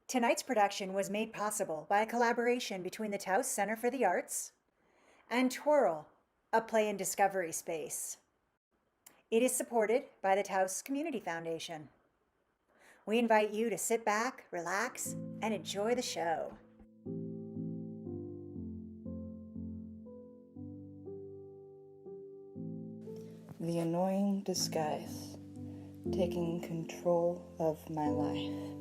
Tonight's production was made possible by a collaboration between the Taos Center for the Arts and Twirl, a play and discovery space. It is supported by the Taos Community Foundation. We invite you to sit back, relax, and enjoy the show. The annoying disguise, taking control of my life.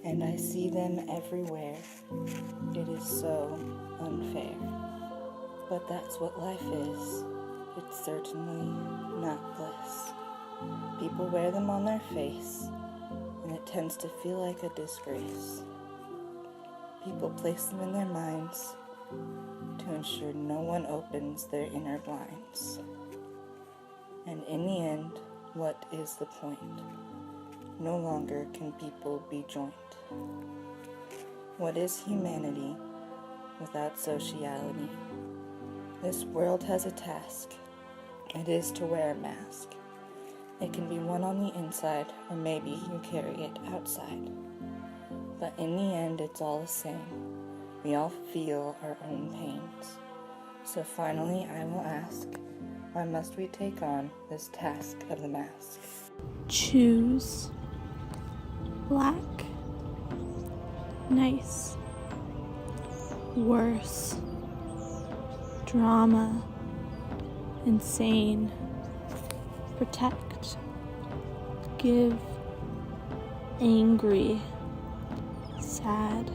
And I see them everywhere. It is so unfair. But that's what life is. It's certainly not bliss. People wear them on their face, and it tends to feel like a disgrace. People place them in their minds to ensure no one opens their inner blinds. And in the end, what is the point? No longer can people be joined. What is humanity without sociality? This world has a task. It is to wear a mask. It can be one on the inside, or maybe you carry it outside. But in the end, it's all the same. We all feel our own pains. So finally, I will ask, why must we take on this task of the mask? Choose black, nice, worse, drama, insane, protect, give, angry, sad,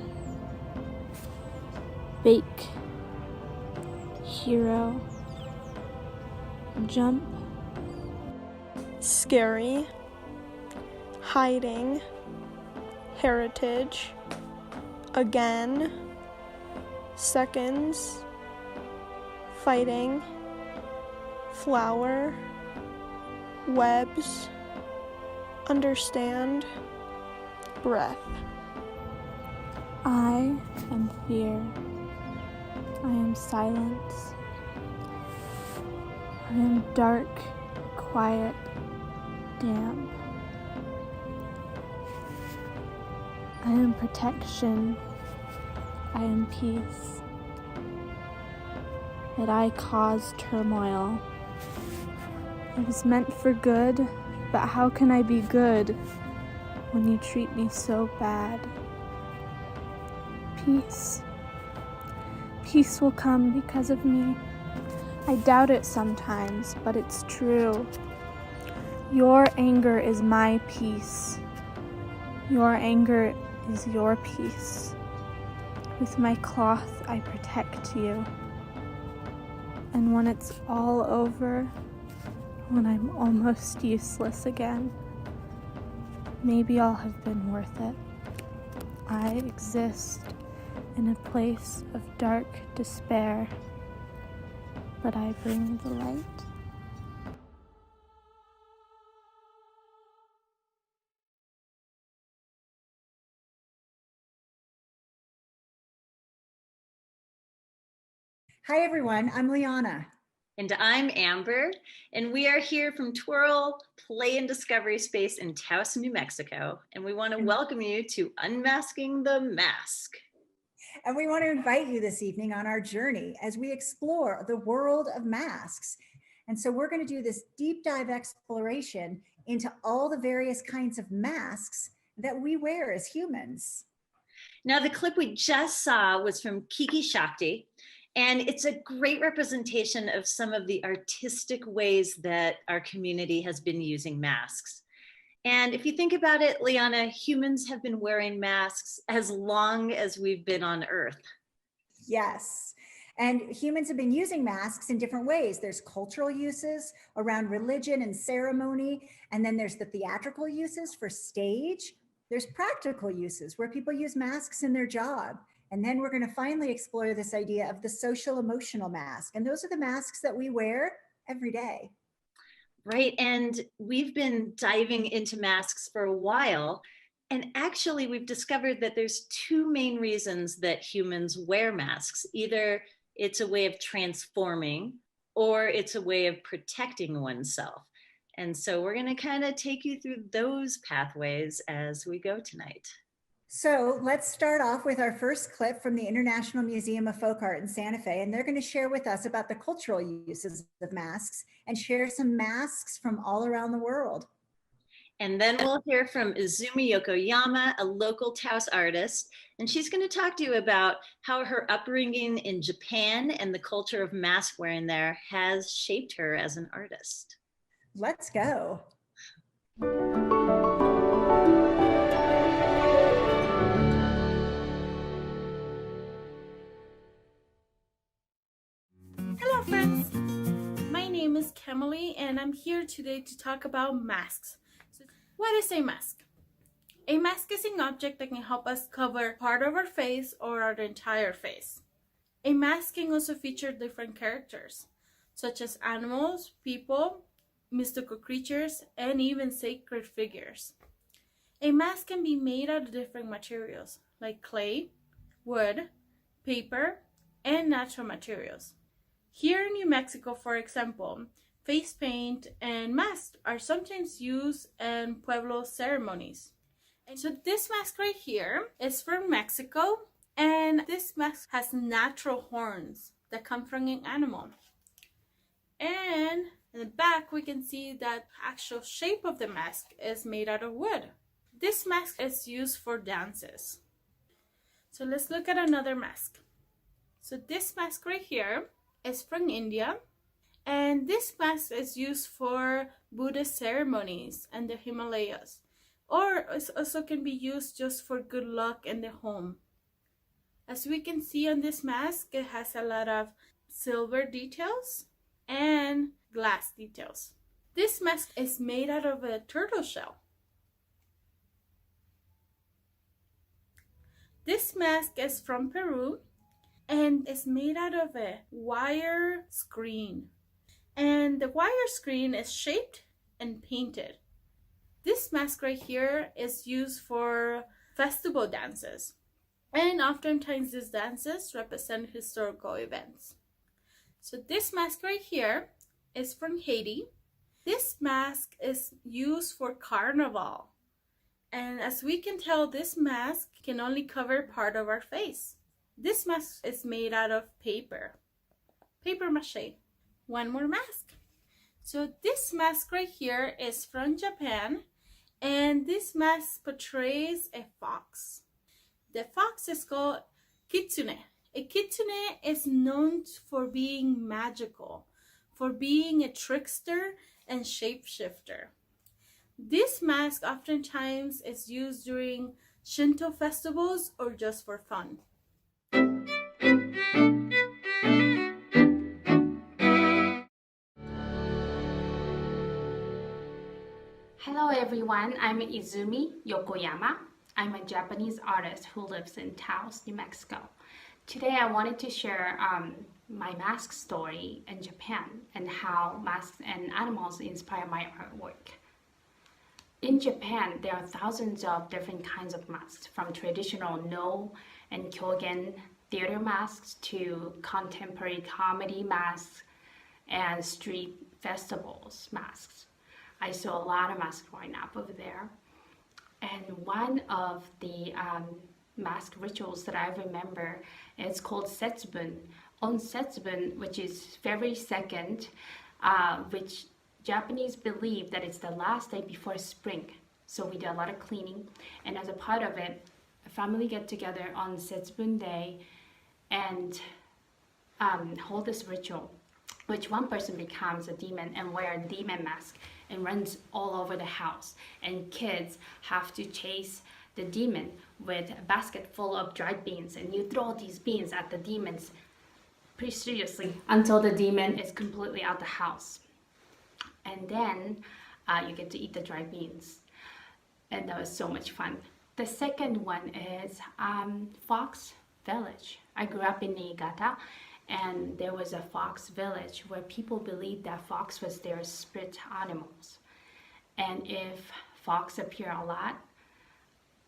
bake, hero, jump, scary, hiding, heritage, again, seconds, fighting, flower, webs, understand, breath. I am fear. I am silence. I am dark, quiet, damp. I am protection. I am peace. That I cause turmoil. It was meant for good, but how can I be good when you treat me so bad? Peace. Peace will come because of me. I doubt it sometimes, but it's true. Your anger is my peace. Your anger is your peace. With my cloth, I protect you. And when it's all over, when I'm almost useless again, maybe I'll have been worth it. I exist in a place of dark despair, but I bring the light. Hi, everyone. I'm Liana. And I'm Amber, and we are here from Twirl Play and Discovery Space in Taos, New Mexico, and we want to welcome you to Unmasking the Mask. And we want to invite you this evening on our journey as we explore the world of masks. And so we're going to do this deep dive exploration into all the various kinds of masks that we wear as humans. Now, the clip we just saw was from Kiki Shakti, and it's a great representation of some of the artistic ways that our community has been using masks. And if you think about it, Liana, humans have been wearing masks as long as we've been on Earth. Yes. And humans have been using masks in different ways. There's cultural uses around religion and ceremony, and then there's the theatrical uses for stage. There's practical uses where people use masks in their job. And then we're going to finally explore this idea of the social emotional mask. And those are the masks that we wear every day. Right. And we've been diving into masks for a while. And actually, we've discovered that there's two main reasons that humans wear masks. Either it's a way of transforming, or it's a way of protecting oneself. And so we're going to kind of take you through those pathways as we go tonight. So let's start off with our first clip from the International Museum of Folk Art in Santa Fe, and they're going to share with us about the cultural uses of masks and share some masks from all around the world. And then we'll hear from Izumi Yokoyama, a local Taos artist, and she's going to talk to you about how her upbringing in Japan and the culture of mask wearing there has shaped her as an artist. Let's go. Hello friends, my name is Kemily and I'm here today to talk about masks. So, what is a mask? A mask is an object that can help us cover part of our face or our entire face. A mask can also feature different characters, such as animals, people, mystical creatures, and even sacred figures. A mask can be made out of different materials, like clay, wood, paper, and natural materials. Here in New Mexico, for example, face paint and masks are sometimes used in Pueblo ceremonies. And so this mask right here is from Mexico, and this mask has natural horns that come from an animal. And in the back, we can see that the actual shape of the mask is made out of wood. This mask is used for dances. So let's look at another mask. So this mask right here is from India, and this mask is used for Buddhist ceremonies and the Himalayas, or it also can be used just for good luck in the home. As we can see on this mask, it has a lot of silver details and glass details. This mask is made out of a turtle shell. This mask is from Peru and is made out of a wire screen. And the wire screen is shaped and painted. This mask right here is used for festival dances. And oftentimes these dances represent historical events. So this mask right here is from Haiti. This mask is used for carnival. And as we can tell, this mask can only cover part of our face. This mask is made out of paper mache. One more mask. So this mask right here is from Japan, and this mask portrays a fox. The fox is called kitsune. A kitsune is known for being magical, for being a trickster and shapeshifter. This mask oftentimes is used during Shinto festivals or just for fun. Hello everyone, I'm Izumi Yokoyama. I'm a Japanese artist who lives in Taos, New Mexico. Today I wanted to share my mask story in Japan and how masks and animals inspire my artwork. In Japan, there are thousands of different kinds of masks, from traditional No and Kyogen theater masks to contemporary comedy masks and street festivals masks. I saw a lot of masks growing up over there. And one of the mask rituals that I remember is called Setsubun. On Setsubun, which is February 2nd, which Japanese believe that it's the last day before spring. So we do a lot of cleaning. And as a part of it, a family get together on Setsubun Day and hold this ritual, which one person becomes a demon and wear a demon mask and runs all over the house. And kids have to chase the demon with a basket full of dried beans, and you throw these beans at the demons pretty seriously until the demon is completely out the house. And then you get to eat the dried beans. And that was so much fun. The second one is Fox Village. I grew up in Niigata, and there was a fox village where people believed that fox was their spirit animals. And if fox appear a lot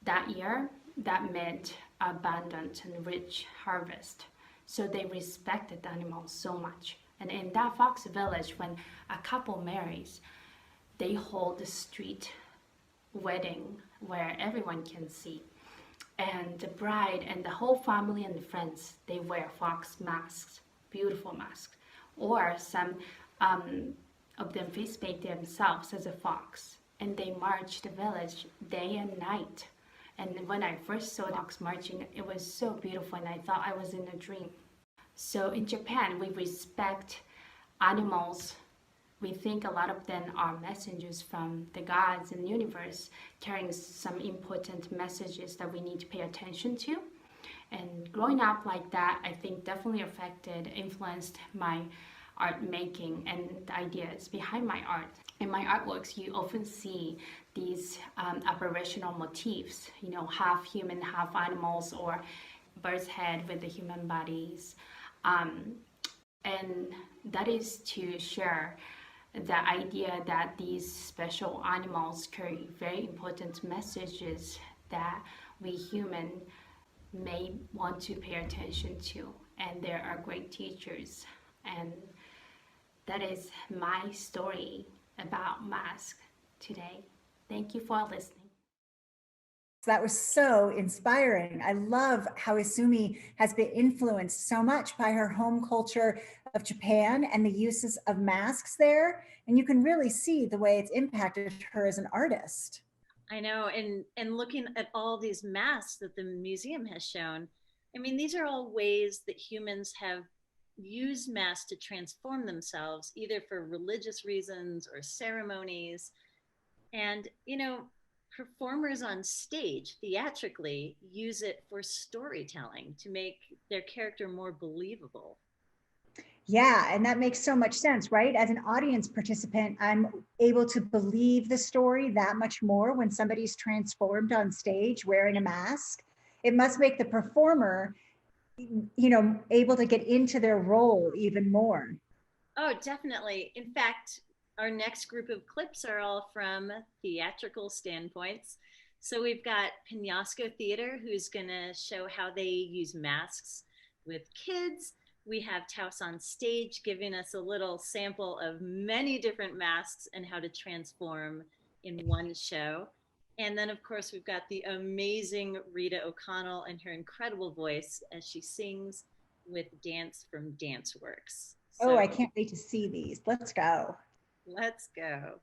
that year, that meant abundant and rich harvest. So they respected the animals so much. And in that fox village, when a couple marries, they hold a street wedding where everyone can see. And the bride and the whole family and friends, they wear fox masks, beautiful masks. Or some of them face paint themselves as a fox. And they march the village day and night. And when I first saw dogs marching, it was so beautiful and I thought I was in a dream. So in Japan, we respect animals. We think a lot of them are messengers from the gods and the universe, carrying some important messages that we need to pay attention to. And growing up like that, I think definitely influenced my art making and the ideas behind my art. In my artworks, you often see these apparitional motifs, half human, half animals, or bird's head with the human bodies. And that is to share the idea that these special animals carry very important messages that we human may want to pay attention to, and they are great teachers. And that is my story about mask today. Thank you for listening. That was so inspiring. I love how Izumi has been influenced so much by her home culture of Japan and the uses of masks there. And you can really see the way it's impacted her as an artist. I know, and looking at all these masks that the museum has shown, I mean, these are all ways that humans have used masks to transform themselves, either for religious reasons or ceremonies. And, performers on stage theatrically use it for storytelling to make their character more believable. Yeah, and that makes so much sense, right? As an audience participant, I'm able to believe the story that much more when somebody's transformed on stage wearing a mask. It must make the performer, able to get into their role even more. Oh, definitely. In fact, our next group of clips are all from theatrical standpoints. So we've got Penasco Theater, who's going to show how they use masks with kids. We have Taos on Stage giving us a little sample of many different masks and how to transform in one show. And then, of course, we've got the amazing Rita O'Connell and her incredible voice as she sings with Dance from DanceWorks. So, I can't wait to see these. Let's go. Let's go.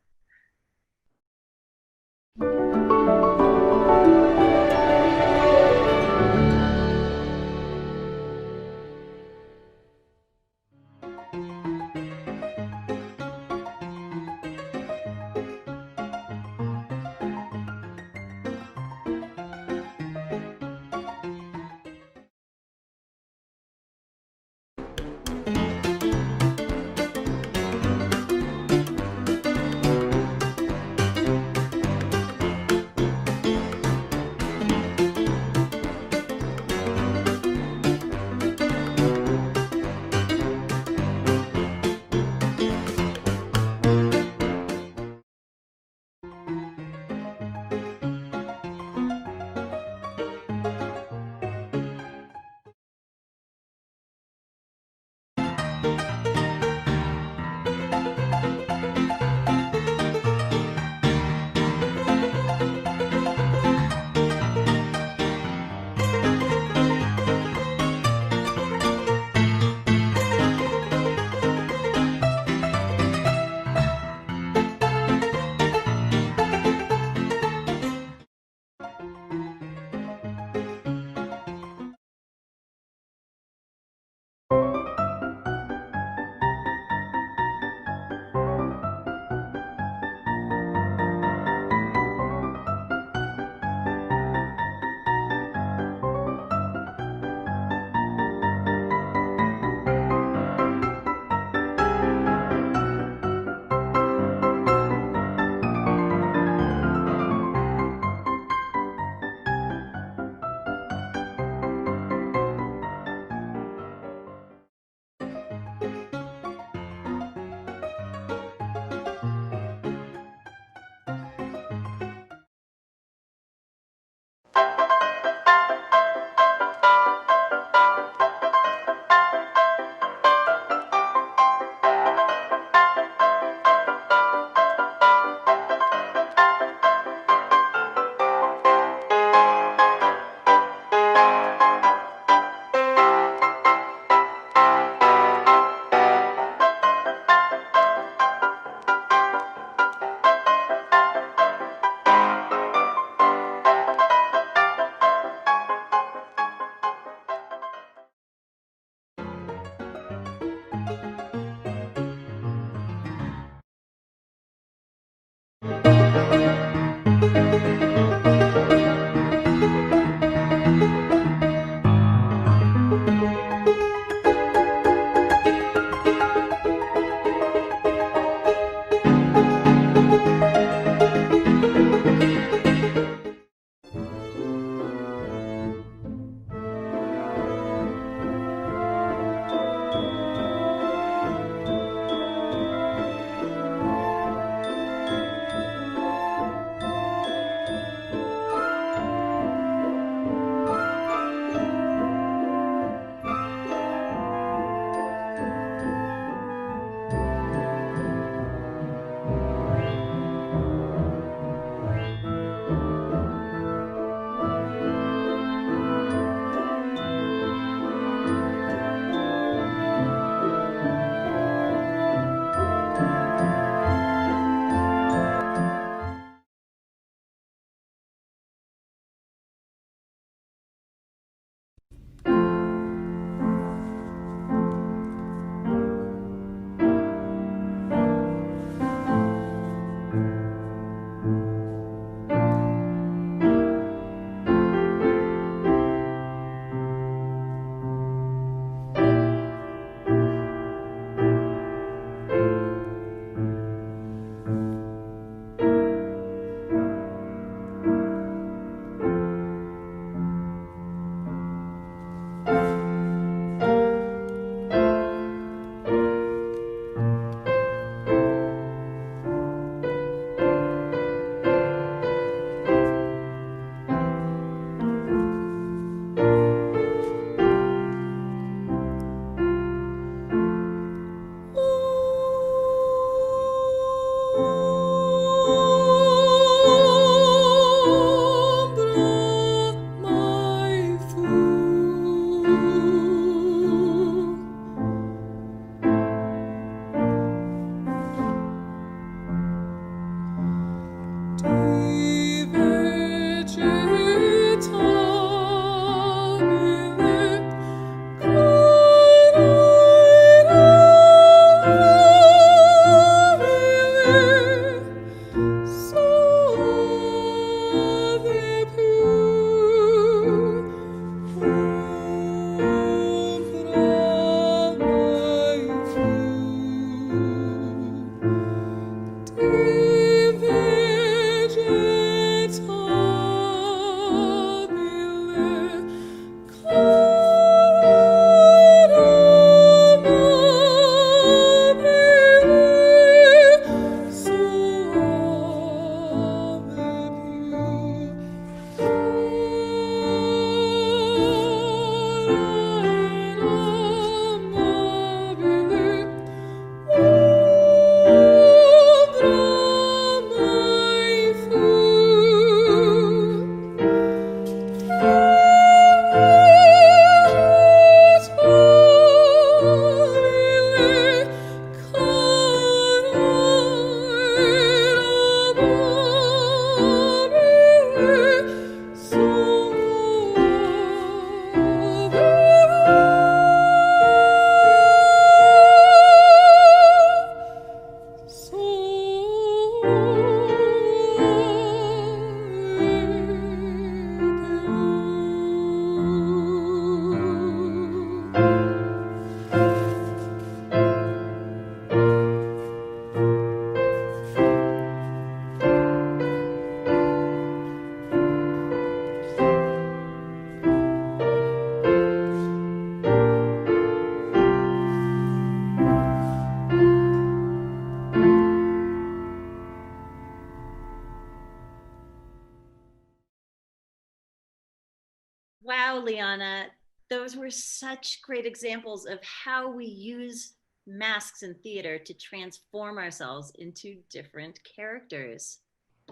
Liana, those were such great examples of how we use masks in theater to transform ourselves into different characters.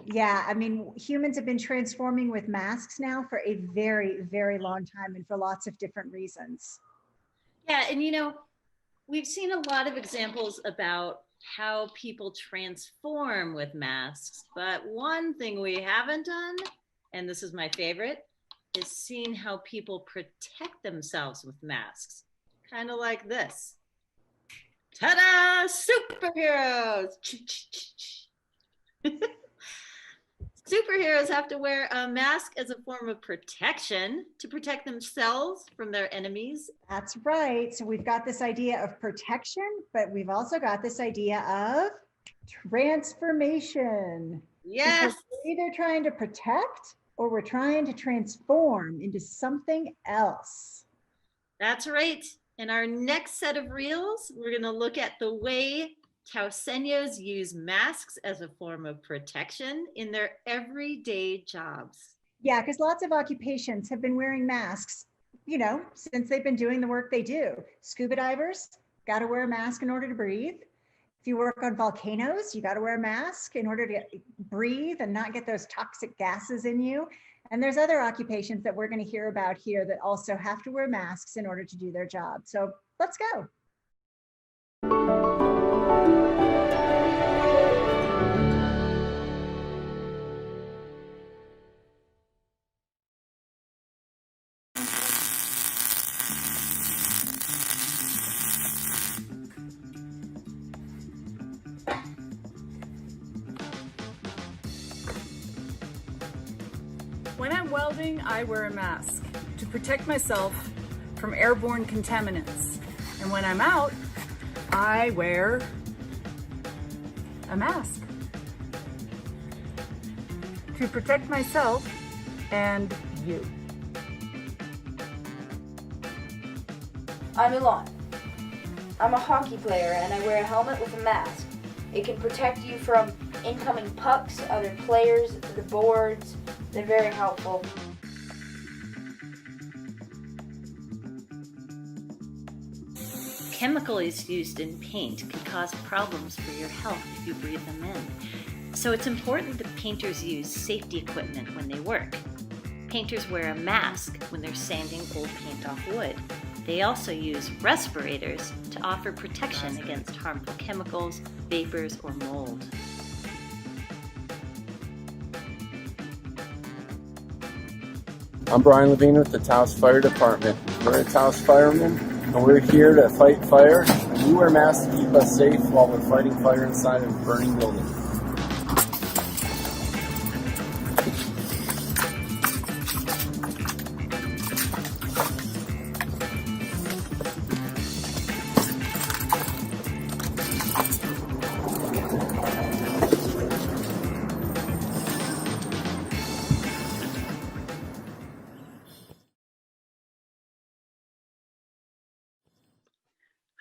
Yeah, I mean, humans have been transforming with masks now for a very, very long time and for lots of different reasons. Yeah, and you know, we've seen a lot of examples about how people transform with masks, but one thing we haven't done, and this is my favorite, is seen how people protect themselves with masks. Kind of like this. Ta-da! Superheroes! Superheroes have to wear a mask as a form of protection to protect themselves from their enemies. That's right. So we've got this idea of protection, but we've also got this idea of transformation. Yes. Because we're either trying to protect or we're trying to transform into something else. That's right. In our next set of reels, we're going to look at the way Tauseños use masks as a form of protection in their everyday jobs. Yeah, because lots of occupations have been wearing masks, you know, since they've been doing the work they do. Scuba divers got to wear a mask in order to breathe. If you work on volcanoes, you got to wear a mask in order to breathe and not get those toxic gases in you. And there's other occupations that we're going to hear about here that also have to wear masks in order to do their job. So let's go. When I'm welding, I wear a mask to protect myself from airborne contaminants. And when I'm out, I wear a mask to protect myself and you. I'm Liana. I'm a hockey player and I wear a helmet with a mask. It can protect you from incoming pucks, other players, the boards. They're very helpful. Chemicals used in paint can cause problems for your health if you breathe them in. So it's important that painters use safety equipment when they work. Painters wear a mask when they're sanding old paint off wood. They also use respirators to offer protection against harmful chemicals, vapors, or mold. I'm Brian Levine with the Taos Fire Department. We're a Taos firemen, and we're here to fight fire. And we wear masks to keep us safe while we're fighting fire inside of a burning building.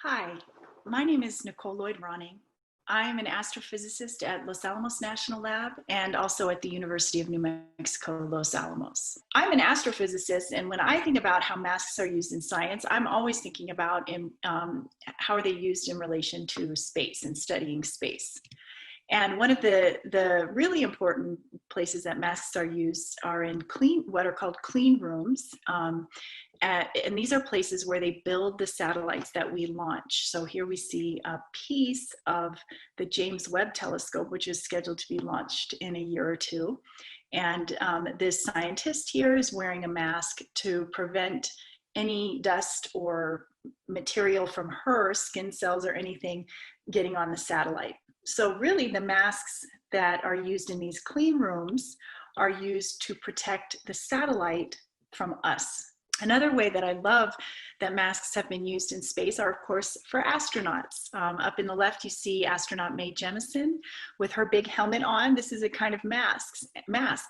Hi, my name is Nicole Lloyd-Ronning. I am an astrophysicist at Los Alamos National Lab and also at the University of New Mexico, Los Alamos. I'm an astrophysicist, and when I think about how masks are used in science, I'm always thinking about how are they used in relation to space and studying space. And one of the really important places that masks are used are in what are called clean rooms. And these are places where they build the satellites that we launch. So here we see a piece of the James Webb Telescope, which is scheduled to be launched in a year or two. And this scientist here is wearing a mask to prevent any dust or material from her skin cells or anything getting on the satellite. So really the masks that are used in these clean rooms are used to protect the satellite from us. Another way that I love that masks have been used in space are, of course, for astronauts. Up in the left, you see astronaut Mae Jemison with her big helmet on. This is a kind of mask,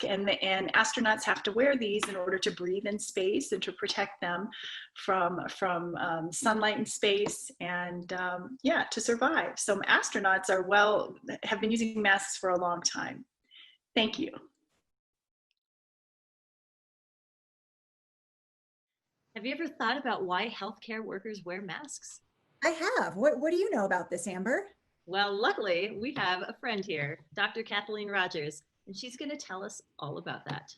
and astronauts have to wear these in order to breathe in space and to protect them from sunlight in space and to survive. So astronauts have been using masks for a long time. Thank you. Have you ever thought about why healthcare workers wear masks? I have. What do you know about this, Amber? Well, luckily, we have a friend here, Dr. Kathleen Rogers, and she's going to tell us all about that.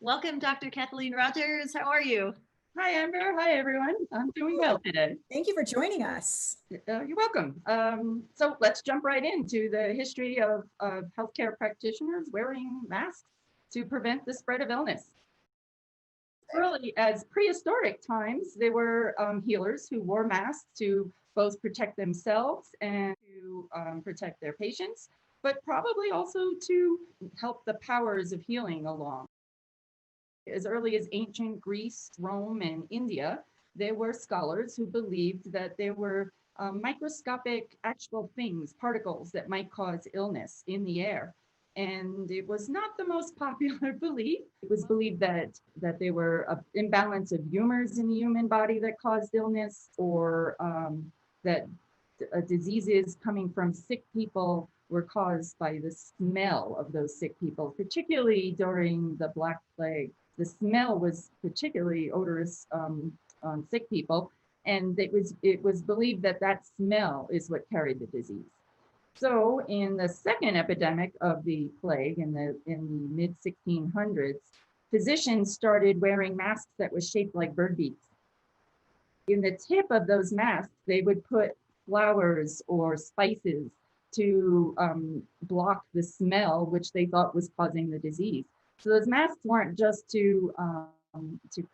Welcome, Dr. Kathleen Rogers. How are you? Hi, Amber. Hi, everyone. I'm doing well today. Thank you for joining us. You're welcome. So let's jump right into the history of healthcare practitioners wearing masks to prevent the spread of illness. Early as prehistoric times, there were healers who wore masks to both protect themselves and to protect their patients, but probably also to help the powers of healing along. As early as ancient Greece, Rome, and India, there were scholars who believed that there were microscopic actual things, particles that might cause illness in the air. And it was not the most popular belief. It was believed that there were an imbalance of humors in the human body that caused illness, or that diseases coming from sick people were caused by the smell of those sick people, particularly during the Black Plague. The smell was particularly odorous on sick people, and it was believed that that smell is what carried the disease. So in the second epidemic of the plague in the mid 1600s, physicians started wearing masks that were shaped like bird beaks. In the tip of those masks, they would put flowers or spices to block the smell, which they thought was causing the disease. So those masks weren't just to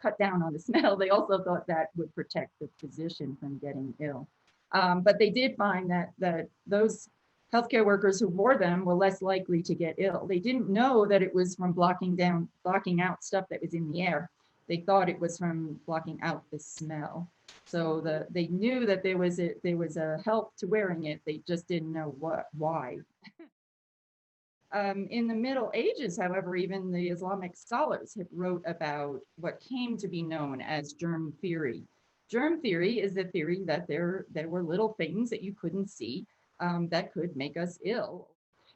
cut down on the smell. They also thought that would protect the physician from getting ill. But they did find that those healthcare workers who wore them were less likely to get ill. They didn't know that it was from blocking out stuff that was in the air. They thought it was from blocking out the smell. So they knew that there was a help to wearing it. They just didn't know why. In the Middle Ages, however, even the Islamic scholars have wrote about what came to be known as germ theory. Germ theory is the theory that there were little things that you couldn't see that could make us ill.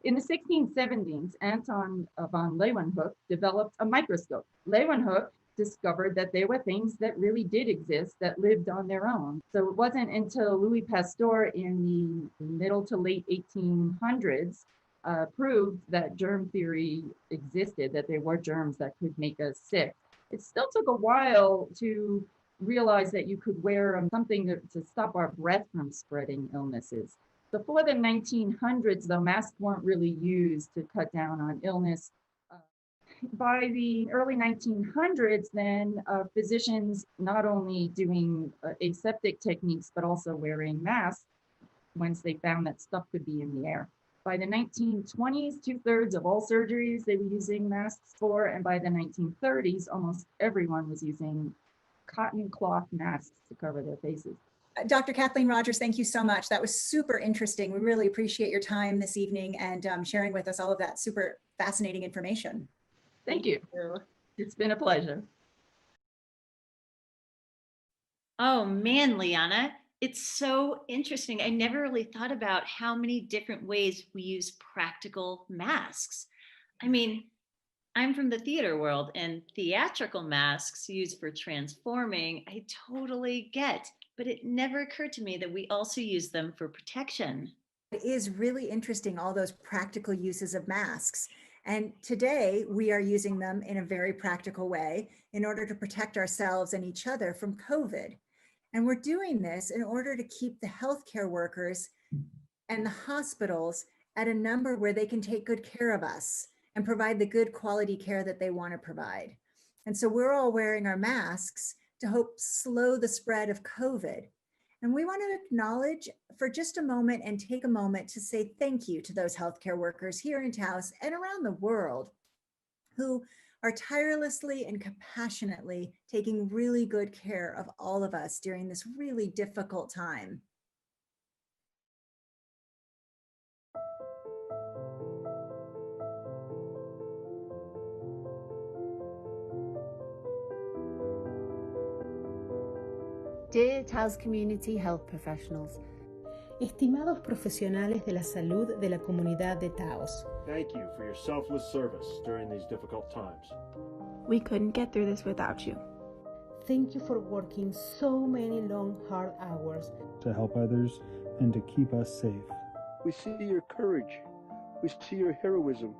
In the 1670s, Anton von Leeuwenhoek developed a microscope. Leeuwenhoek discovered that there were things that really did exist that lived on their own. So it wasn't until Louis Pasteur in the middle to late 1800s proved that germ theory existed, that there were germs that could make us sick. It still took a while to realize that you could wear something to stop our breath from spreading illnesses. Before the 1900s, though, masks weren't really used to cut down on illness. By the early 1900s, then physicians not only doing aseptic techniques, but also wearing masks once they found that stuff could be in the air. By the 1920s, 2/3 of all surgeries they were using masks for, and by the 1930s, almost everyone was using cotton cloth masks to cover their faces. Dr. Kathleen Rogers, thank you so much. That was super interesting. We really appreciate your time this evening and sharing with us all of that super fascinating information. Thank you. It's been a pleasure. Oh man, Liana, it's so interesting. I never really thought about how many different ways we use practical masks. I mean, I'm from the theater world, and theatrical masks used for transforming, I totally get, but it never occurred to me that we also use them for protection. It is really interesting, all those practical uses of masks. And today we are using them in a very practical way in order to protect ourselves and each other from COVID. And we're doing this in order to keep the healthcare workers and the hospitals at a number where they can take good care of us and provide the good quality care that they want to provide. And so we're all wearing our masks to help slow the spread of COVID. And we want to acknowledge for just a moment and take a moment to say thank you to those healthcare workers here in Taos and around the world who are tirelessly and compassionately taking really good care of all of us during this really difficult time. Dear Taos Community Health Professionals, estimados profesionales de la salud de la comunidad de Taos, thank you for your selfless service during these difficult times. We couldn't get through this without you. Thank you for working so many long, hard hours to help others and to keep us safe. We see your courage. We see your heroism.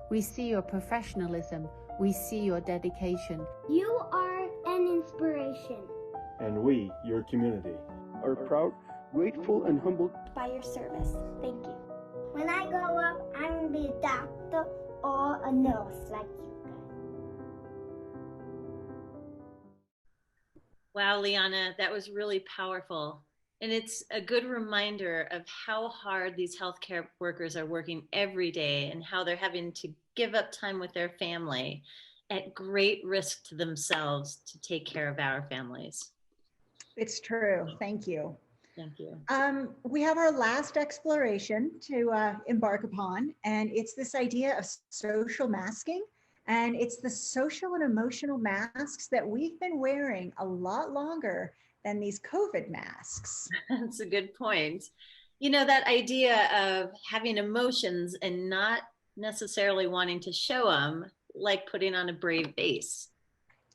We see your professionalism. We see your dedication. You are an inspiration. And we, your community, are proud, grateful, and humbled by your service. Thank you. When I grow up, I'm going to be a doctor or a nurse like you guys. Wow, Liana, that was really powerful. And it's a good reminder of how hard these healthcare workers are working every day and how they're having to give up time with their family at great risk to themselves to take care of our families. It's true. Thank you. Thank you. We have our last exploration to embark upon, and it's this idea of social masking. And it's the social and emotional masks that we've been wearing a lot longer than these COVID masks. That's a good point. You know, that idea of having emotions and not necessarily wanting to show them, like putting on a brave face.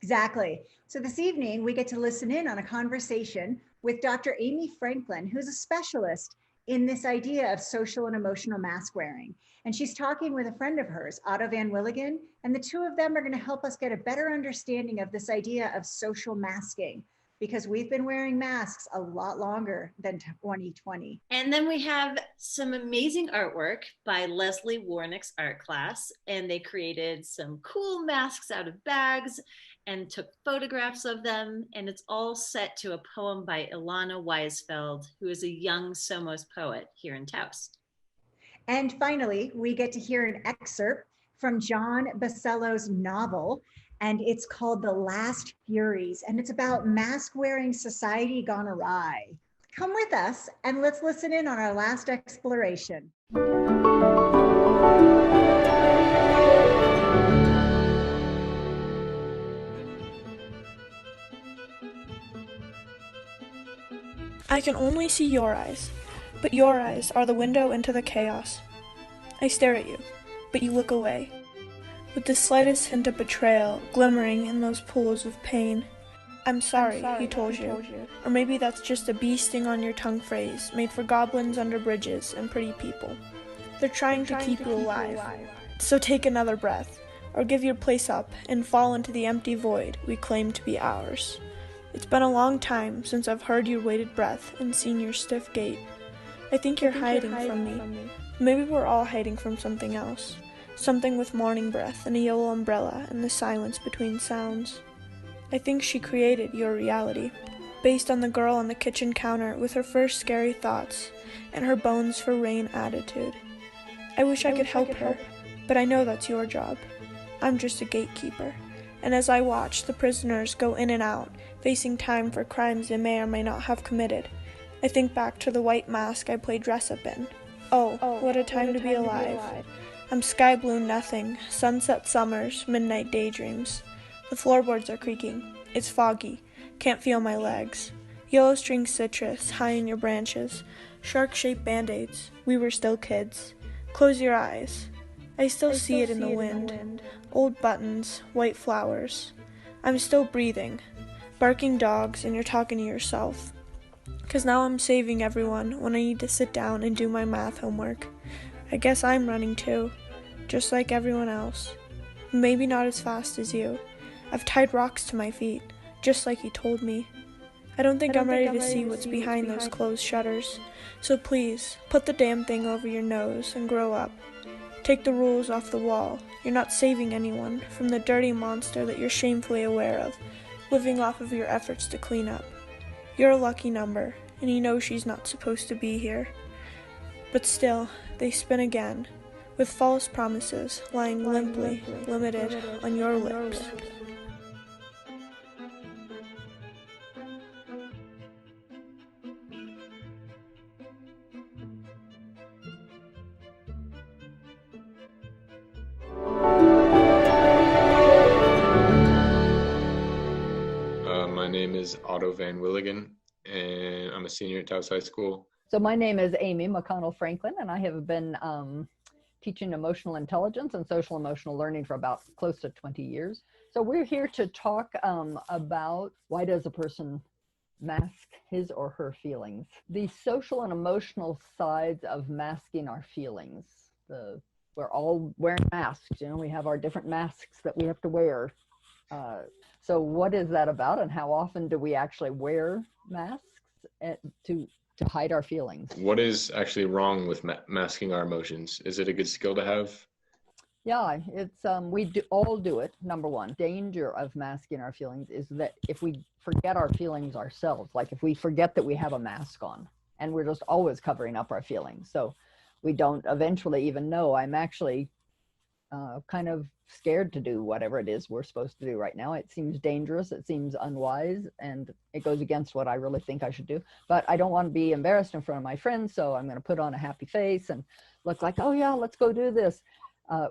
Exactly. So this evening, we get to listen in on a conversation with Dr. Amy Franklin, who's a specialist in this idea of social and emotional mask wearing. And she's talking with a friend of hers, Otto Van Willigen, and the two of them are going to help us get a better understanding of this idea of social masking, because we've been wearing masks a lot longer than 2020. And then we have some amazing artwork by Leslie Warnick's art class, and they created some cool masks out of bags and took photographs of them, and it's all set to a poem by Ilana Weisfeld, who is a young Somos poet here in Taos. And finally, we get to hear an excerpt from John Basello's novel, and it's called The Last Furies, and it's about mask-wearing society gone awry. Come with us, and let's listen in on our last exploration. I can only see your eyes, but your eyes are the window into the chaos. I stare at you, but you look away, with the slightest hint of betrayal glimmering in those pools of pain. I'm sorry, he told you. Or maybe that's just a bee sting on your tongue phrase made for goblins under bridges and pretty people. They're trying to keep you alive. So take another breath, or give your place up and fall into the empty void we claim to be ours. It's been a long time since I've heard your weighted breath and seen your stiff gait. I think you're hiding from me. Maybe we're all hiding from something else. Something with morning breath and a yellow umbrella and the silence between sounds. I think she created your reality, based on the girl on the kitchen counter with her first scary thoughts and her bones for rain attitude. I wish I could help her, but I know that's your job. I'm just a gatekeeper. And as I watch the prisoners go in and out, facing time for crimes they may or may not have committed, I think back to the white mask I played dress-up in. Oh, what a time to be alive. I'm sky blue nothing, sunset summers, midnight daydreams. The floorboards are creaking. It's foggy. Can't feel my legs. Yellow string citrus high in your branches. Shark-shaped band-aids. We were still kids. Close your eyes. I still see it in the wind. Old buttons, white flowers. I'm still breathing. Barking dogs, and you're talking to yourself. 'Cause now I'm saving everyone when I need to sit down and do my math homework. I guess I'm running too, just like everyone else. Maybe not as fast as you. I've tied rocks to my feet, just like you told me. I don't think I'm ready to see what's behind those closed shutters. So please, put the damn thing over your nose and grow up. Take the rules off the wall. You're not saving anyone from the dirty monster that you're shamefully aware of, living off of your efforts to clean up. You're a lucky number, and you know she's not supposed to be here. But still, they spin again, with false promises lying limply, limited on your lips. My name is Otto Van Willigen, and I'm a senior at Taos High School. So my name is Amy McConnell Franklin, and I have been teaching emotional intelligence and social emotional learning for about close to 20 years. So we're here to talk about why does a person mask his or her feelings? The social and emotional sides of masking our feelings. We're all wearing masks, you know, we have our different masks that we have to wear. So what is that about, and how often do we actually wear masks to hide our feelings? What is actually wrong with masking our emotions? Is it a good skill to have? Yeah, it's we all do it. Number one, danger of masking our feelings is that if we forget our feelings ourselves, like if we forget that we have a mask on and we're just always covering up our feelings, so we don't eventually even know I'm actually kind of scared to do whatever it is we're supposed to do right now. It seems dangerous, it seems unwise, and it goes against what I really think I should do. But I don't want to be embarrassed in front of my friends, so I'm going to put on a happy face and look like, oh yeah, let's go do this.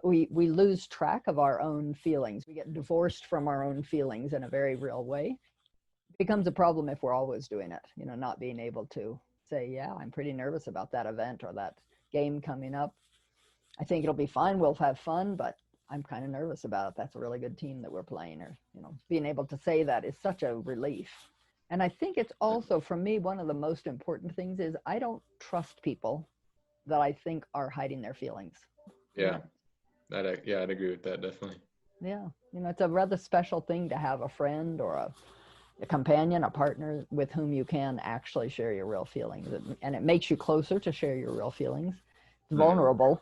We lose track of our own feelings. We get divorced from our own feelings in a very real way. It becomes a problem if we're always doing it, you know, not being able to say, yeah, I'm pretty nervous about that event or that game coming up. I think it'll be fine. We'll have fun, but I'm kind of nervous about it. That's a really good team that we're playing. Or, you know, being able to say that is such a relief. And I think it's also, for me, one of the most important things is I don't trust people that I think are hiding their feelings. Yeah, I'd agree with that, definitely. Yeah, you know, it's a rather special thing to have a friend or a companion, a partner with whom you can actually share your real feelings. And it makes you closer to share your real feelings. It's vulnerable.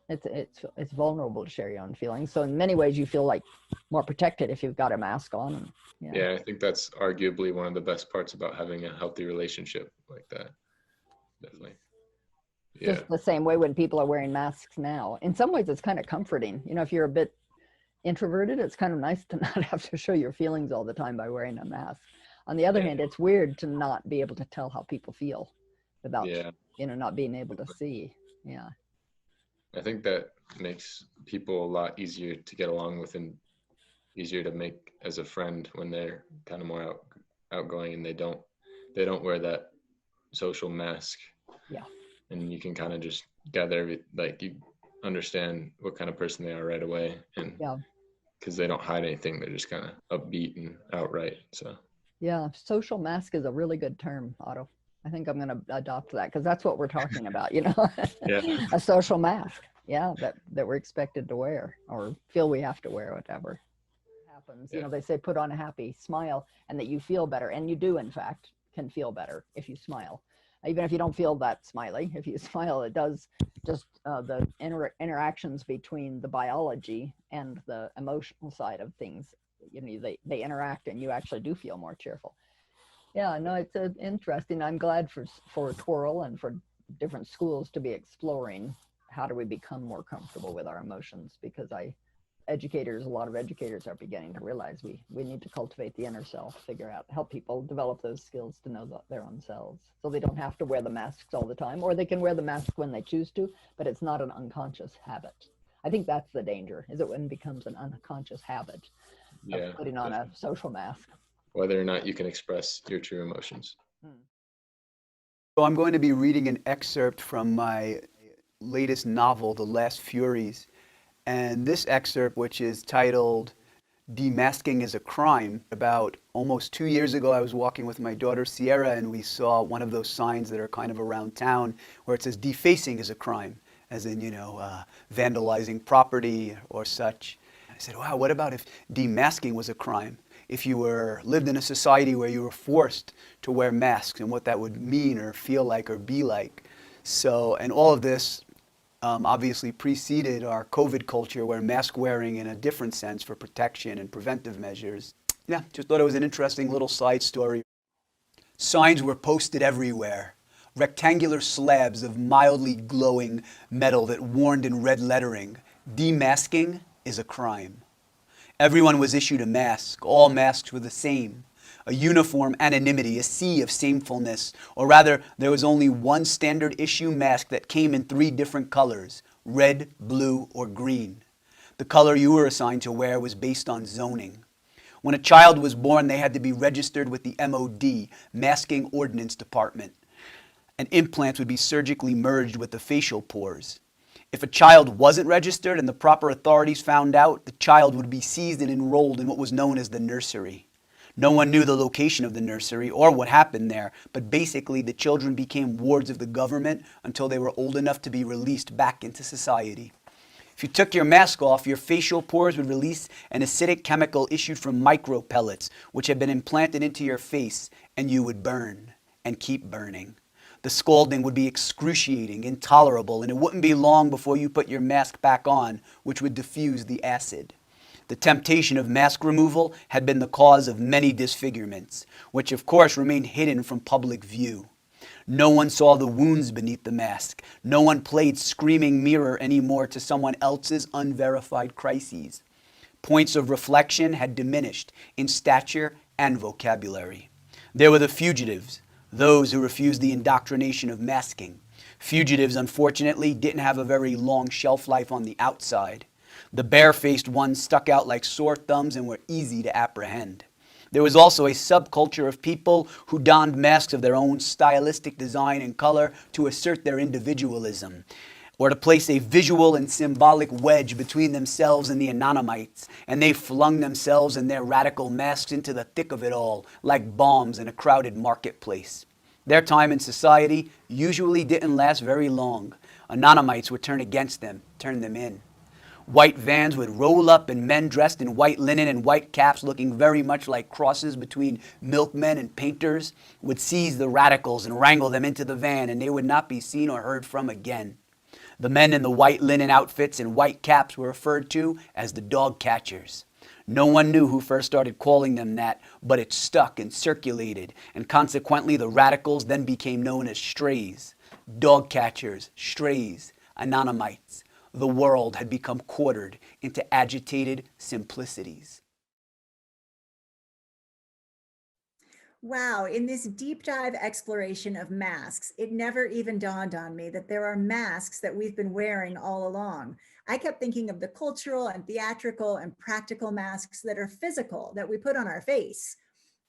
It's vulnerable to share your own feelings. So in many ways, you feel like more protected if you've got a mask on. And, yeah, I think that's arguably one of the best parts about having a healthy relationship like that. Definitely. Yeah. Just the same way when people are wearing masks now. In some ways, it's kind of comforting. You know, if you're a bit introverted, it's kind of nice to not have to show your feelings all the time by wearing a mask. On the other hand, it's weird to not be able to tell how people feel without, you know, not being able to see. Yeah. I think that makes people a lot easier to get along with and easier to make as a friend when they're kind of more outgoing and they don't wear that social mask. Yeah. And you can kind of just gather like you understand what kind of person they are right away, and because they don't hide anything, they're just kind of upbeat and outright. So yeah, social mask is a really good term, Otto. I think I'm going to adopt that because that's what we're talking about, you know. A social mask, that we're expected to wear or feel we have to wear, whatever happens. You know, they say put on a happy smile and that you feel better, and you do in fact can feel better if you smile. Even if you don't feel that smiley, if you smile, it does just the interactions between the biology and the emotional side of things, you know, they interact and you actually do feel more cheerful. Yeah, no, it's interesting. I'm glad for Twirl and for different schools to be exploring how do we become more comfortable with our emotions, because a lot of educators are beginning to realize we need to cultivate the inner self, help people develop those skills to know their own selves, so they don't have to wear the masks all the time, or they can wear the mask when they choose to, but it's not an unconscious habit. I think that's the danger, is it when it becomes an unconscious habit of putting on a social mask. Whether or not you can express your true emotions. So I'm going to be reading an excerpt from my latest novel, The Last Furies. And this excerpt, which is titled Demasking is a Crime, about almost 2 years ago, I was walking with my daughter Sierra and we saw one of those signs that are kind of around town where it says defacing is a crime, as in, you know, vandalizing property or such. I said, wow, what about if demasking was a crime? If you lived in a society where you were forced to wear masks, and what that would mean or feel like or be like. So, and all of this obviously preceded our COVID culture, where mask wearing in a different sense for protection and preventive measures. Yeah, just thought it was an interesting little side story. Signs were posted everywhere. Rectangular slabs of mildly glowing metal that warned in red lettering, demasking is a crime. Everyone was issued a mask. All masks were the same. A uniform anonymity, a sea of samefulness. Or rather, there was only one standard issue mask that came in 3 different colors, red, blue, or green. The color you were assigned to wear was based on zoning. When a child was born, they had to be registered with the MOD, Masking Ordnance Department. And implants would be surgically merged with the facial pores. If a child wasn't registered and the proper authorities found out, the child would be seized and enrolled in what was known as the nursery. No one knew the location of the nursery or what happened there, but basically the children became wards of the government until they were old enough to be released back into society. If you took your mask off, your facial pores would release an acidic chemical issued from micropellets, which had been implanted into your face, and you would burn and keep burning. The scalding would be excruciating, intolerable, and it wouldn't be long before you put your mask back on, which would diffuse the acid. The temptation of mask removal had been the cause of many disfigurements, which of course remained hidden from public view. No one saw the wounds beneath the mask. No one played screaming mirror anymore to someone else's unverified crises. Points of reflection had diminished in stature and vocabulary. There were the fugitives, those who refused the indoctrination of masking. Fugitives, unfortunately, didn't have a very long shelf life on the outside. The bare-faced ones stuck out like sore thumbs and were easy to apprehend. There was also a subculture of people who donned masks of their own stylistic design and color to assert their individualism, or to place a visual and symbolic wedge between themselves and the anonymites, and they flung themselves and their radical masks into the thick of it all, like bombs in a crowded marketplace. Their time in society usually didn't last very long. Anonymites would turn against them, turn them in. White vans would roll up and men dressed in white linen and white caps looking very much like crosses between milkmen and painters would seize the radicals and wrangle them into the van, and they would not be seen or heard from again. The men in the white linen outfits and white caps were referred to as the dog catchers. No one knew who first started calling them that, but it stuck and circulated, and consequently the radicals then became known as strays. Dog catchers, strays, anonymites. The world had become quartered into agitated simplicities. Wow, in this deep dive exploration of masks, it never even dawned on me that there are masks that we've been wearing all along. I kept thinking of the cultural and theatrical and practical masks that are physical, that we put on our face.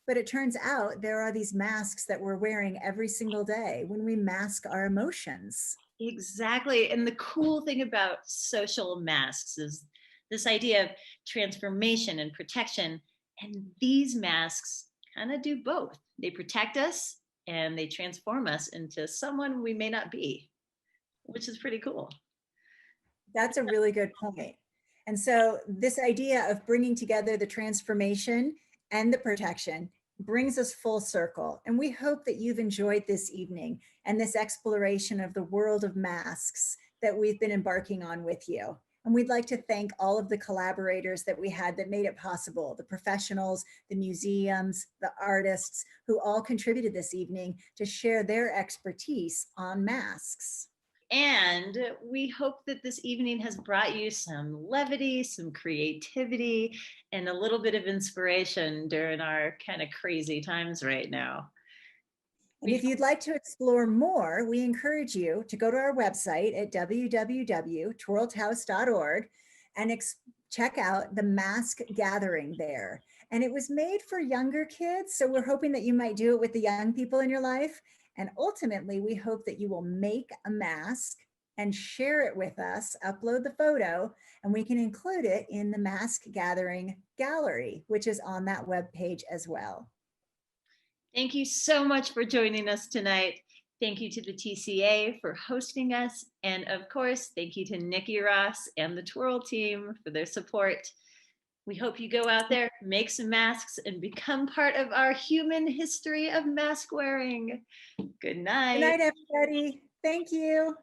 But it turns out there are these masks that we're wearing every single day when we mask our emotions. Exactly. And the cool thing about social masks is this idea of transformation and protection. And these masks kind of do both. They protect us and they transform us into someone we may not be, which is pretty cool. That's a really good point. And so this idea of bringing together the transformation and the protection brings us full circle. And we hope that you've enjoyed this evening and this exploration of the world of masks that we've been embarking on with you. And we'd like to thank all of the collaborators that we had that made it possible, the professionals, the museums, the artists, who all contributed this evening to share their expertise on masks. And we hope that this evening has brought you some levity, some creativity, and a little bit of inspiration during our kind of crazy times right now. And if you'd like to explore more, we encourage you to go to our website at www.twirlthouse.org and check out the mask gathering there. And it was made for younger kids, so we're hoping that you might do it with the young people in your life. And ultimately, we hope that you will make a mask and share it with us, upload the photo, and we can include it in the mask gathering gallery, which is on that webpage as well. Thank you so much for joining us tonight. Thank you to the TCA for hosting us. And of course, thank you to Nikki Ross and the Twirl team for their support. We hope you go out there, make some masks, and become part of our human history of mask wearing. Good night. Good night, everybody. Thank you.